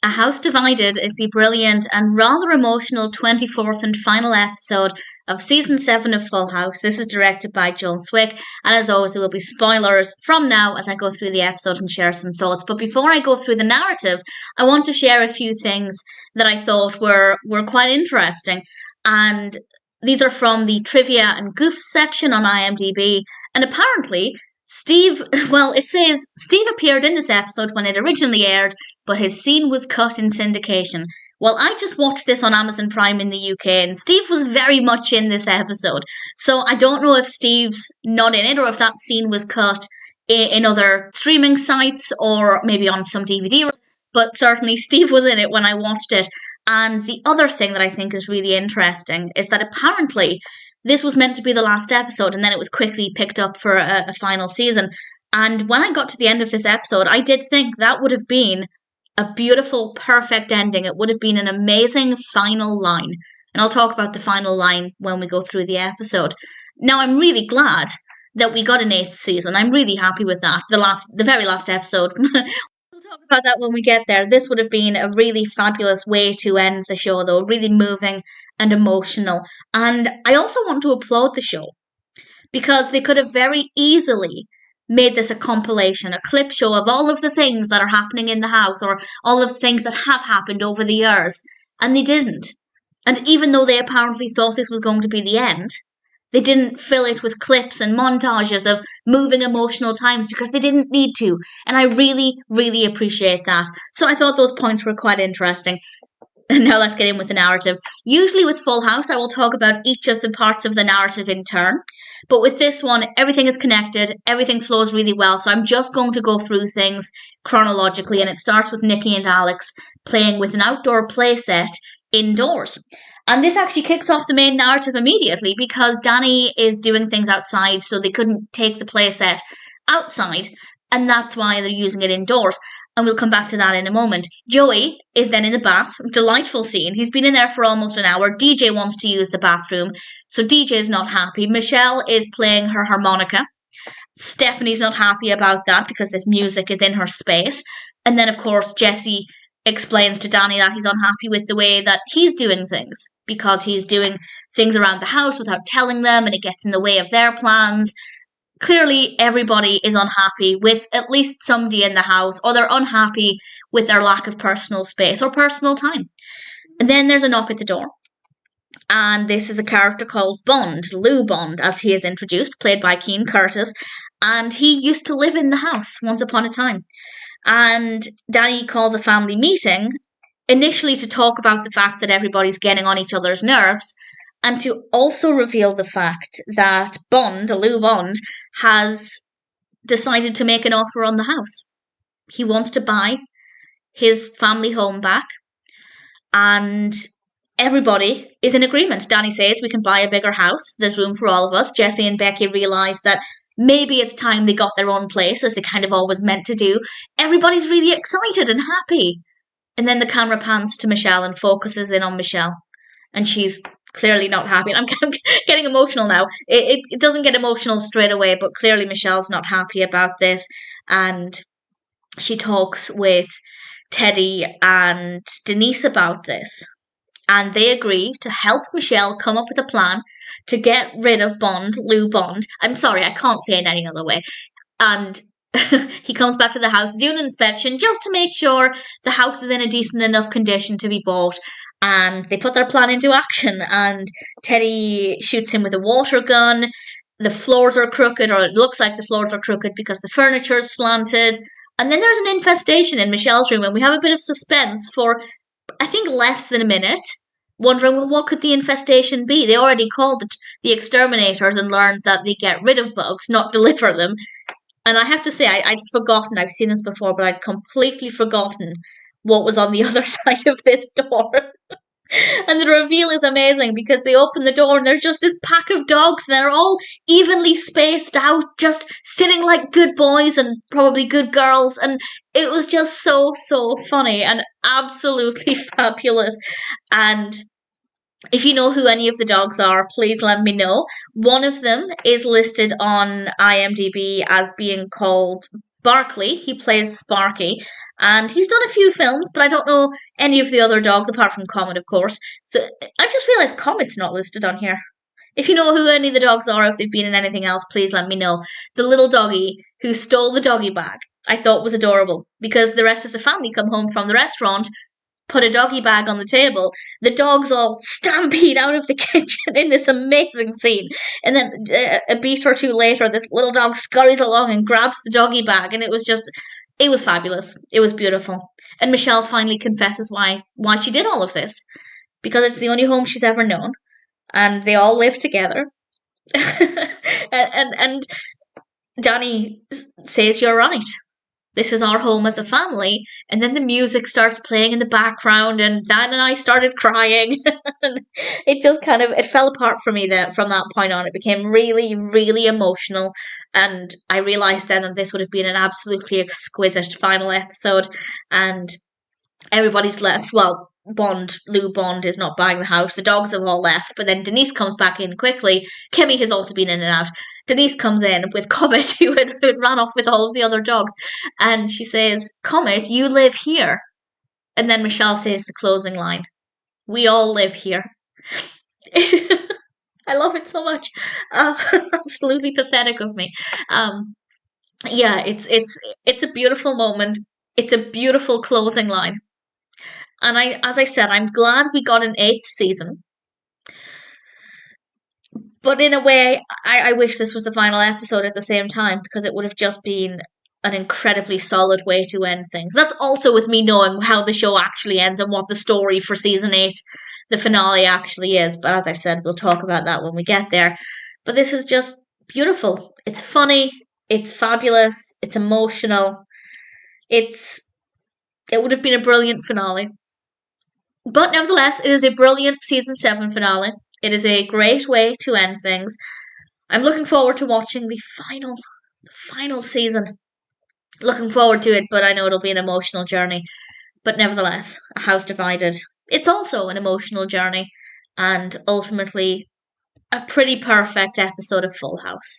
A House Divided is the brilliant and rather emotional 24th and final episode of Season 7 of Full House. This is directed by Zwick, and as always, there will be spoilers from now as I go through the episode and share some thoughts. But before I go through the narrative, I want to share a few things that I thought were quite interesting. And these are from the trivia and goof section on IMDb. And apparently, it says Steve appeared in this episode when it originally aired, but his scene was cut in syndication. Well, I just watched this on Amazon Prime in the UK, and Steve was very much in this episode. So I don't know if Steve's not in it, or if that scene was cut in other streaming sites, or maybe on some DVD. But certainly Steve was in it when I watched it. And the other thing that I think is really interesting is that apparently this was meant to be the last episode, and then it was quickly picked up for a final season. And when I got to the end of this episode, I did think that would have been a beautiful, perfect ending. It would have been an amazing final line. And I'll talk about the final line when we go through the episode. Now, I'm really glad that we got an 8th season. I'm really happy with that. The very last episode. We'll talk about that when we get there. This would have been a really fabulous way to end the show, though. Really moving and emotional. And I also want to applaud the show, because they could have very easily made this a compilation, a clip show of all of the things that are happening in the house, or all of the things that have happened over the years. And they didn't. And even though they apparently thought this was going to be the end, they didn't fill it with clips and montages of moving emotional times, because they didn't need to. And I really, really appreciate that. So I thought those points were quite interesting. And now let's get in with the narrative. Usually with Full House, I will talk about each of the parts of the narrative in turn. But with this one, everything is connected. Everything flows really well. So I'm just going to go through things chronologically. And it starts with Nicky and Alex playing with an outdoor play set indoors. And this actually kicks off the main narrative immediately, because Danny is doing things outside, so they couldn't take the playset outside, and that's why they're using it indoors. And we'll come back to that in a moment. Joey is then in the bath. Delightful scene. He's been in there for almost an hour. DJ wants to use the bathroom, so DJ is not happy. Michelle is playing her harmonica. Stephanie's not happy about that, because this music is in her space. And then, of course, Jesse explains to Danny that he's unhappy with the way that he's doing things, because he's doing things around the house without telling them, and it gets in the way of their plans. Clearly, everybody is unhappy with at least somebody in the house, or they're unhappy with their lack of personal space or personal time. And then there's a knock at the door. And this is a character called Bond, Lou Bond, as he is introduced, played by Keene Curtis. And he used to live in the house once upon a time. And Danny calls a family meeting, initially to talk about the fact that everybody's getting on each other's nerves, and to also reveal the fact that Lou Bond, has decided to make an offer on the house. He wants to buy his family home back, and everybody is in agreement. Danny says we can buy a bigger house. There's room for all of us. Jesse and Becky realise that maybe it's time they got their own place, as they kind of always meant to do. Everybody's really excited and happy. And then the camera pans to Michelle and focuses in on Michelle. And she's clearly not happy. I'm getting emotional now. It doesn't get emotional straight away, but clearly Michelle's not happy about this. And she talks with Teddy and Denise about this. And they agree to help Michelle come up with a plan to get rid of Lou Bond. I'm sorry, I can't say it any other way. And he comes back to the house, do an inspection, just to make sure the house is in a decent enough condition to be bought. And they put their plan into action. And Teddy shoots him with a water gun. The floors are crooked, or it looks like the floors are crooked because the furniture is slanted. And then there's an infestation in Michelle's room, and we have a bit of suspense for, I think, less than a minute, wondering, well, what could the infestation be? They already called the exterminators and learned that they get rid of bugs, not deliver them. And I have to say, I'd forgotten, I've seen this before, but I'd completely forgotten what was on the other side of this door. And the reveal is amazing, because they open the door and there's just this pack of dogs, and they're all evenly spaced out, just sitting like good boys and probably good girls. And it was just so funny and absolutely fabulous. And if you know who any of the dogs are, please let me know. One of them is listed on IMDb as being called Barkley. He plays Sparky, and he's done a few films, but I don't know any of the other dogs apart from Comet, of course. So I just realised Comet's not listed on here. If you know who any of the dogs are, if they've been in anything else, please let me know. The little doggy who stole the doggy bag, I thought was adorable because the rest of the family come home from the restaurant, put a doggy bag on the table. The dogs all stampede out of the kitchen in this amazing scene. And then a beat or two later, this little dog scurries along and grabs the doggy bag. And it was fabulous. It was beautiful. And Michelle finally confesses why she did all of this. Because it's the only home she's ever known. And they all live together. and Danny says, "You're right. This is our home as a family." And then the music starts playing in the background, and Dan and I started crying. It just it fell apart for me from that point on. It became really, really emotional. And I realised then that this would have been an absolutely exquisite final episode. And everybody's left. Well, Lou Bond is not buying the house. The dogs have all left, but then Denise comes back in quickly. Kimmy has also been in and out. Denise comes in with Comet, who had ran off with all of the other dogs, and she says, "Comet, you live here." And then Michelle says the closing line, "We all live here." I love it so much. Absolutely pathetic of me. Yeah, it's a beautiful moment. It's a beautiful closing line. And as I said, I'm glad we got an 8th season. But in a way, I wish this was the final episode at the same time, because it would have just been an incredibly solid way to end things. That's also with me knowing how the show actually ends and what the story for season 8, the finale, actually is. But as I said, we'll talk about that when we get there. But this is just beautiful. It's funny. It's fabulous. It's emotional. It would have been a brilliant finale. But nevertheless, it is a brilliant season 7 finale. It is a great way to end things. I'm looking forward to watching the final season. Looking forward to it, but I know it'll be an emotional journey. But nevertheless, A House Divided. It's also an emotional journey, and ultimately a pretty perfect episode of Full House.